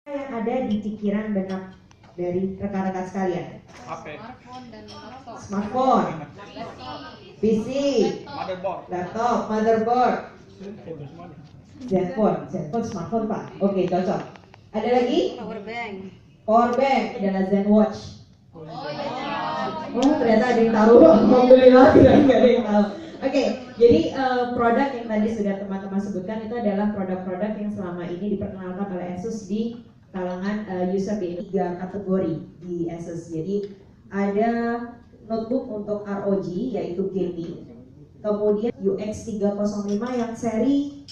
yang ada di pikiran benak dari rekan-rekan sekalian? Smartphone dan laptop. Smartphone, PC, laptop, motherboard, Zenfone, smartphone Pak. Oke, cocok. Ada lagi? Power bank adalah Zen watch. Oh, ternyata ada yang tahu. Alhamdulillah, tidak ada yang tahu. Oke, jadi produk yang tadi sudah teman-teman sebutkan itu adalah produk-produk yang selama ini diperkenalkan oleh Asus di kalangan user di 3 kategori di Asus. Jadi ada notebook untuk ROG yaitu gaming, kemudian UX 305 yang seri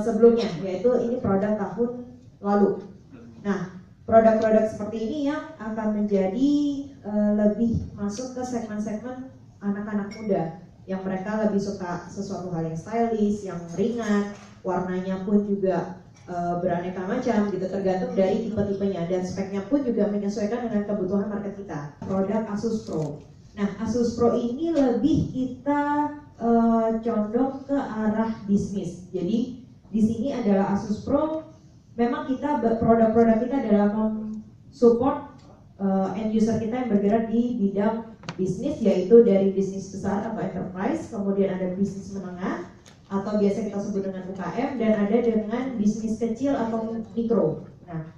sebelumnya, yaitu ini produk tahun lalu. Nah, produk-produk seperti ini yang akan menjadi lebih masuk ke segmen-segmen anak-anak muda yang mereka lebih suka sesuatu hal yang stylish, yang ringan, warnanya pun juga beraneka macam gitu, tergantung dari tipe-tipenya, dan speknya pun juga menyesuaikan dengan kebutuhan market kita. Produk Asus Pro. Nah, Asus Pro ini lebih kita condong ke arah bisnis. Jadi di sini adalah Asus Pro. Memang kita produk-produk kita adalah support end user kita yang bergerak di bidang bisnis, yaitu dari bisnis besar atau enterprise, kemudian ada bisnis menengah atau biasa kita sebut dengan UKM, dan ada dengan bisnis kecil atau mikro. Nah,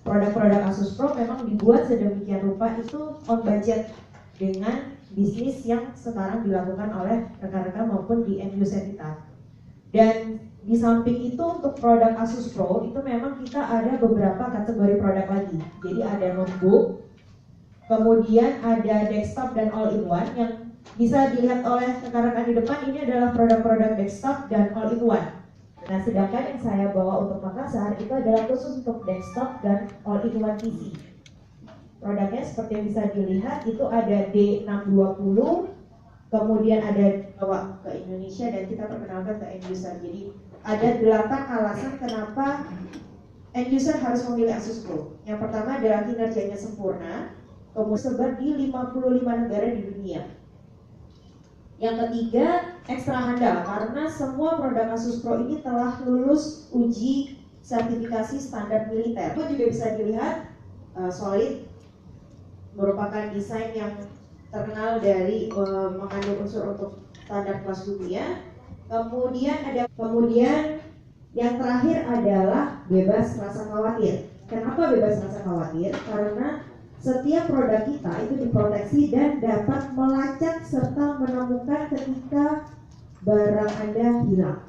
produk-produk Asus Pro memang dibuat sedemikian rupa itu on budget dengan bisnis yang sekarang dilakukan oleh rekan-rekan maupun di end user kita. Dan di samping itu untuk produk Asus Pro itu memang kita ada beberapa kategori produk lagi. Jadi ada notebook, kemudian ada desktop dan all-in-one yang bisa dilihat oleh rekan-rekan di depan. Ini adalah produk-produk desktop dan all-in-one. Nah, sedangkan yang saya bawa untuk Makassar itu adalah khusus untuk desktop dan all-in-one PC. Produknya seperti yang bisa dilihat itu ada D620, kemudian ada bawa ke Indonesia dan kita perkenalkan ke end user. Jadi ada 8 alasan kenapa end user harus memilih Asus Pro. Yang pertama adalah kinerjanya sempurna, kemudian tersebar di 55 negara di dunia. Yang ketiga, ekstra handal karena semua produk Asus Pro ini telah lulus uji sertifikasi standar militer. Itu juga bisa dilihat solid, merupakan desain yang terkenal dari mengandung unsur untuk standar kelas dunia. Kemudian yang terakhir adalah bebas rasa khawatir. Kenapa bebas rasa khawatir? Karena setiap produk kita itu diproteksi dan dapat melacak serta menemukan ketika barang Anda hilang.